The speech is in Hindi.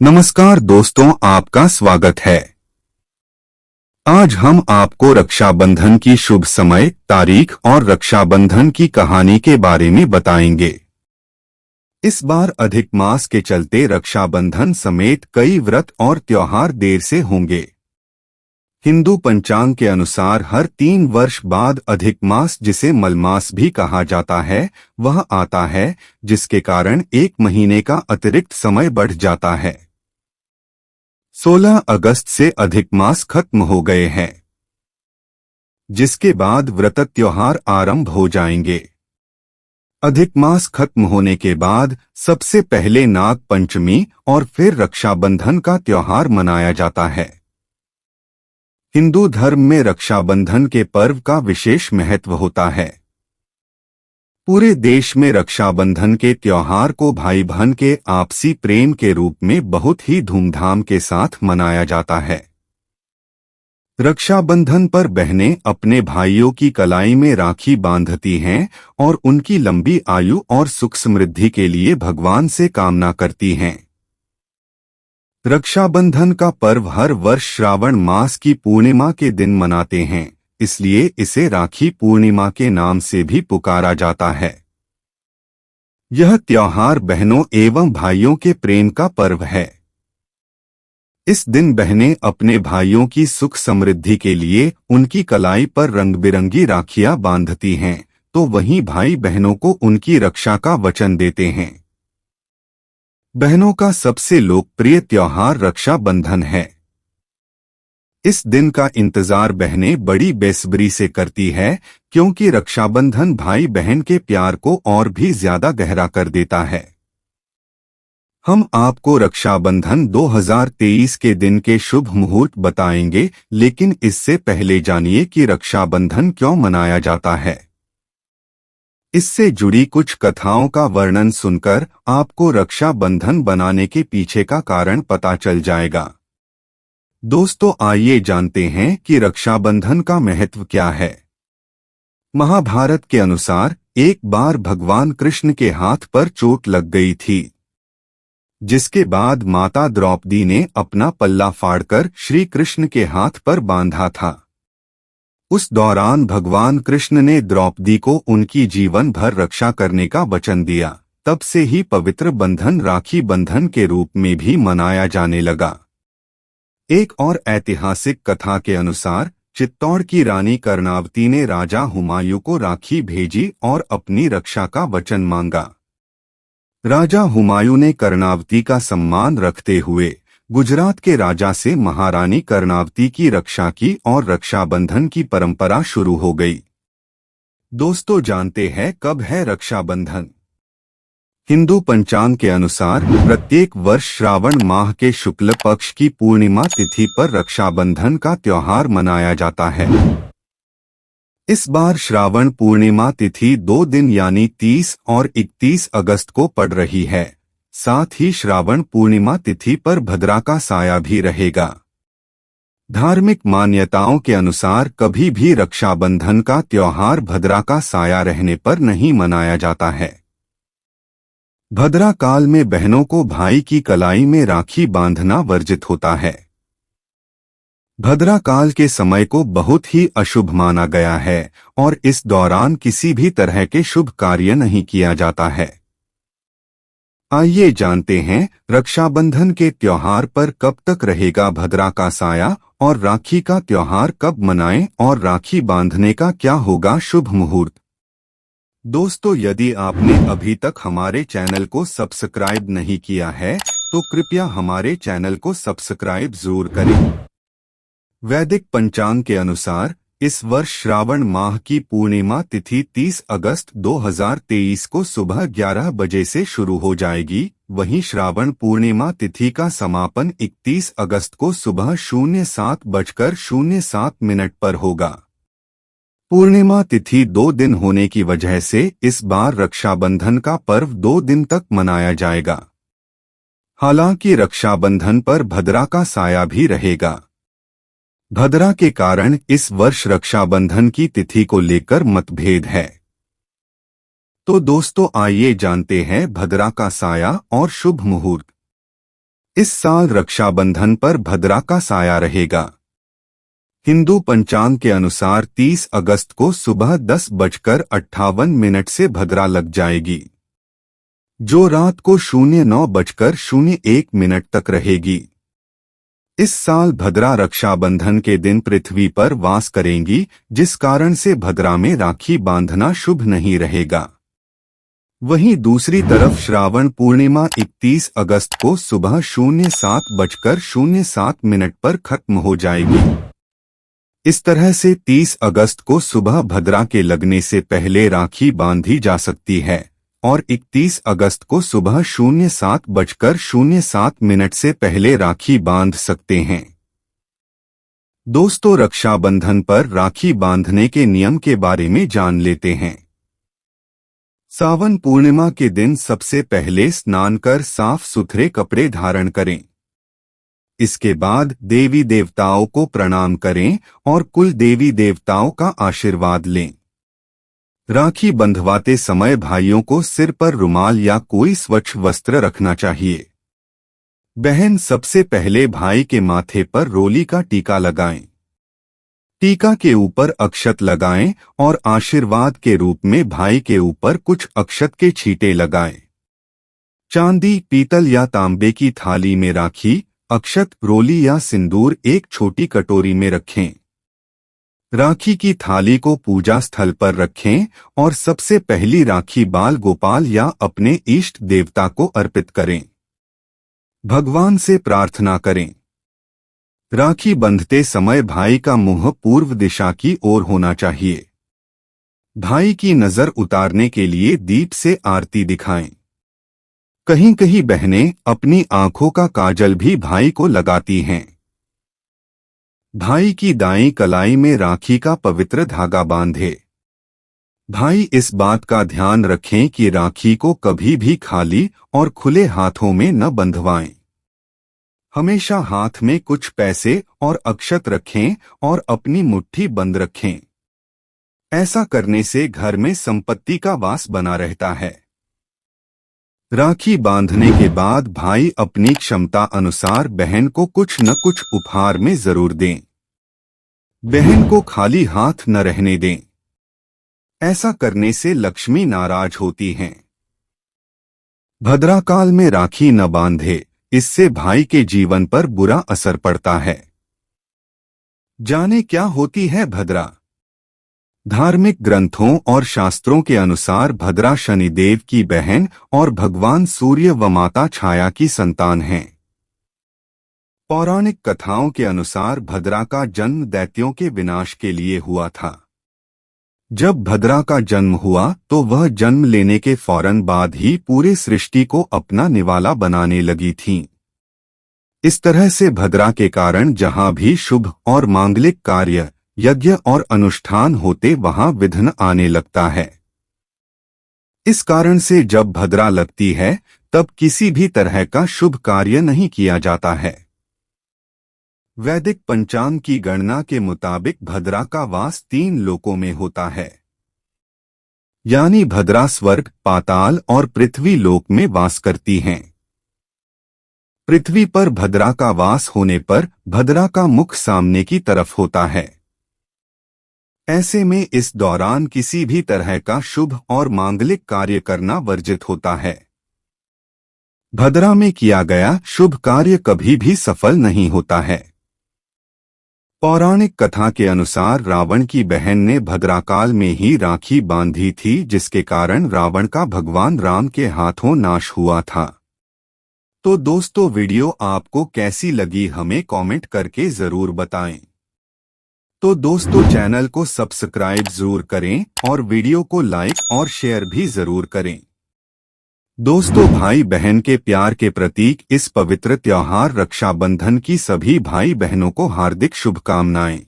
नमस्कार दोस्तों, आपका स्वागत है। आज हम आपको रक्षाबंधन की शुभ समय, तारीख और रक्षाबंधन की कहानी के बारे में बताएंगे। इस बार अधिक मास के चलते रक्षाबंधन समेत कई व्रत और त्योहार देर से होंगे। हिंदू पंचांग के अनुसार हर 3 वर्ष बाद अधिक मास, जिसे मलमास भी कहा जाता है, वह आता है, जिसके कारण 1 महीने का अतिरिक्त समय बढ़ जाता है। 16 अगस्त से अधिक मास खत्म हो गए हैं, जिसके बाद व्रत त्योहार आरंभ हो जाएंगे। अधिक मास खत्म होने के बाद सबसे पहले नाग पंचमी और फिर रक्षाबंधन का त्योहार मनाया जाता है। हिंदू धर्म में रक्षाबंधन के पर्व का विशेष महत्व होता है। पूरे देश में रक्षाबंधन के त्योहार को भाई बहन के आपसी प्रेम के रूप में बहुत ही धूमधाम के साथ मनाया जाता है। रक्षाबंधन पर बहनें अपने भाइयों की कलाई में राखी बांधती हैं और उनकी लंबी आयु और सुख समृद्धि के लिए भगवान से कामना करती हैं। रक्षाबंधन का पर्व हर वर्ष श्रावण मास की पूर्णिमा के दिन मनाते हैं, इसलिए इसे राखी पूर्णिमा के नाम से भी पुकारा जाता है। यह त्योहार बहनों एवं भाइयों के प्रेम का पर्व है। इस दिन बहनें अपने भाइयों की सुख समृद्धि के लिए उनकी कलाई पर रंग बिरंगी राखियां बांधती हैं, तो वहीं भाई बहनों को उनकी रक्षा का वचन देते हैं। बहनों का सबसे लोकप्रिय त्योहार रक्षाबंधन है। इस दिन का इंतजार बहनें बड़ी बेसब्री से करती है, क्योंकि रक्षाबंधन भाई बहन के प्यार को और भी ज्यादा गहरा कर देता है। हम आपको रक्षाबंधन 2023 के दिन के शुभ मुहूर्त बताएंगे, लेकिन इससे पहले जानिए कि रक्षाबंधन क्यों मनाया जाता है। इससे जुड़ी कुछ कथाओं का वर्णन सुनकर आपको रक्षाबंधन बनाने के पीछे का कारण पता चल जाएगा। दोस्तों, आइए जानते हैं कि रक्षाबंधन का महत्व क्या है। महाभारत के अनुसार एक बार भगवान कृष्ण के हाथ पर चोट लग गई थी, जिसके बाद माता द्रौपदी ने अपना पल्ला फाड़कर श्री कृष्ण के हाथ पर बांधा था। उस दौरान भगवान कृष्ण ने द्रौपदी को उनकी जीवन भर रक्षा करने का वचन दिया। तब से ही पवित्र बंधन राखी बंधन के रूप में भी मनाया जाने लगा। एक और ऐतिहासिक कथा के अनुसार चित्तौड़ की रानी कर्णावती ने राजा हुमायूं को राखी भेजी और अपनी रक्षा का वचन मांगा। राजा हुमायूं ने कर्णावती का सम्मान रखते हुए गुजरात के राजा से महारानी कर्णावती की रक्षा की और रक्षाबंधन की परंपरा शुरू हो गई। दोस्तों, जानते हैं कब है रक्षाबंधन? हिंदू पंचांग के अनुसार प्रत्येक वर्ष श्रावण माह के शुक्ल पक्ष की पूर्णिमा तिथि पर रक्षाबंधन का त्योहार मनाया जाता है। इस बार श्रावण पूर्णिमा तिथि 2 दिन यानी 30 और 31 अगस्त को पड़ रही है। साथ ही श्रावण पूर्णिमा तिथि पर भद्रा का साया भी रहेगा। धार्मिक मान्यताओं के अनुसार कभी भी रक्षाबंधन का त्योहार भद्रा का साया रहने पर नहीं मनाया जाता है। भद्रा काल में बहनों को भाई की कलाई में राखी बांधना वर्जित होता है। भद्रा काल के समय को बहुत ही अशुभ माना गया है और इस दौरान किसी भी तरह के शुभ कार्य नहीं किया जाता है। आइए जानते हैं रक्षाबंधन के त्योहार पर कब तक रहेगा भद्रा का साया और राखी का त्योहार कब मनाएं और राखी बांधने का क्या होगा शुभ मुहूर्त। दोस्तों, यदि आपने अभी तक हमारे चैनल को सब्सक्राइब नहीं किया है तो कृपया हमारे चैनल को सब्सक्राइब जरूर करें। वैदिक पंचांग के अनुसार इस वर्ष श्रावण माह की पूर्णिमा तिथि 30 अगस्त 2023 को सुबह 11 बजे से शुरू हो जाएगी। वहीं श्रावण पूर्णिमा तिथि का समापन 31 अगस्त को सुबह 07:07 पर होगा। पूर्णिमा तिथि 2 दिन होने की वजह से इस बार रक्षाबंधन का पर्व 2 दिन तक मनाया जाएगा। हालांकि रक्षाबंधन पर भद्रा का साया भी रहेगा। भद्रा के कारण इस वर्ष रक्षाबंधन की तिथि को लेकर मतभेद है। तो दोस्तों, आइए जानते हैं भद्रा का साया और शुभ मुहूर्त। इस साल रक्षाबंधन पर भद्रा का साया रहेगा। हिंदू पंचांग के अनुसार 30 अगस्त को सुबह 10:58 से भद्रा लग जाएगी, जो रात को 09:01 तक रहेगी। इस साल भद्रा रक्षाबंधन के दिन पृथ्वी पर वास करेंगी, जिस कारण से भद्रा में राखी बांधना शुभ नहीं रहेगा। वहीं दूसरी तरफ श्रावण पूर्णिमा 31 अगस्त को सुबह 07:07 पर खत्म हो जाएगी। इस तरह से 30 अगस्त को सुबह भद्रा के लगने से पहले राखी बांधी जा सकती है और 31 अगस्त को सुबह 07:07 से पहले राखी बांध सकते हैं। दोस्तों, रक्षाबंधन पर राखी बांधने के नियम के बारे में जान लेते हैं। सावन पूर्णिमा के दिन सबसे पहले स्नान कर साफ सुथरे कपड़े धारण करें। इसके बाद देवी देवताओं को प्रणाम करें और कुल देवी देवताओं का आशीर्वाद लें। राखी बंधवाते समय भाइयों को सिर पर रुमाल या कोई स्वच्छ वस्त्र रखना चाहिए। बहन सबसे पहले भाई के माथे पर रोली का टीका लगाएं। टीका के ऊपर अक्षत लगाएं और आशीर्वाद के रूप में भाई के ऊपर कुछ अक्षत के छींटे लगाएं। चांदी, पीतल या तांबे की थाली में राखी, अक्षत, रोली या सिंदूर एक छोटी कटोरी में रखें। राखी की थाली को पूजा स्थल पर रखें और सबसे पहली राखी बाल गोपाल या अपने इष्ट देवता को अर्पित करें। भगवान से प्रार्थना करें। राखी बंधते समय भाई का मुंह पूर्व दिशा की ओर होना चाहिए। भाई की नजर उतारने के लिए दीप से आरती दिखाएं। कहीं कहीं बहनें अपनी आंखों का काजल भी भाई को लगाती हैं। भाई की दाईं कलाई में राखी का पवित्र धागा बांधे। भाई इस बात का ध्यान रखें कि राखी को कभी भी खाली और खुले हाथों में न बंधवाएं। हमेशा हाथ में कुछ पैसे और अक्षत रखें और अपनी मुट्ठी बंद रखें। ऐसा करने से घर में संपत्ति का वास बना रहता है। राखी बांधने के बाद भाई अपनी क्षमता अनुसार बहन को कुछ न कुछ उपहार में जरूर दें। बहन को खाली हाथ न रहने दें। ऐसा करने से लक्ष्मी नाराज होती हैं। भद्रा काल में राखी न बांधे, इससे भाई के जीवन पर बुरा असर पड़ता है। जाने क्या होती है भद्रा। धार्मिक ग्रंथों और शास्त्रों के अनुसार भद्रा शनिदेव की बहन और भगवान सूर्य व माता छाया की संतान हैं। पौराणिक कथाओं के अनुसार भद्रा का जन्म दैत्यों के विनाश के लिए हुआ था। जब भद्रा का जन्म हुआ तो वह जन्म लेने के फौरन बाद ही पूरे सृष्टि को अपना निवाला बनाने लगी थीं। इस तरह से भद्रा के कारण जहां भी शुभ और मांगलिक कार्य, यज्ञ और अनुष्ठान होते वहां विघ्न आने लगता है। इस कारण से जब भद्रा लगती है तब किसी भी तरह का शुभ कार्य नहीं किया जाता है। वैदिक पंचांग की गणना के मुताबिक भद्रा का वास 3 लोकों में होता है, यानी भद्रा स्वर्ग, पाताल और पृथ्वी लोक में वास करती हैं। पृथ्वी पर भद्रा का वास होने पर भद्रा का मुख सामने की तरफ होता है। ऐसे में इस दौरान किसी भी तरह का शुभ और मांगलिक कार्य करना वर्जित होता है। भद्रा में किया गया शुभ कार्य कभी भी सफल नहीं होता है। पौराणिक कथा के अनुसार रावण की बहन ने भद्राकाल में ही राखी बांधी थी, जिसके कारण रावण का भगवान राम के हाथों नाश हुआ था। तो दोस्तों, वीडियो आपको कैसी लगी हमें कमेंट करके जरूर बताएं। तो दोस्तों, चैनल को सब्सक्राइब जरूर करें और वीडियो को लाइक और शेयर भी जरूर करें। दोस्तों, भाई बहन के प्यार के प्रतीक इस पवित्र त्योहार रक्षाबंधन की सभी भाई बहनों को हार्दिक शुभकामनाएं।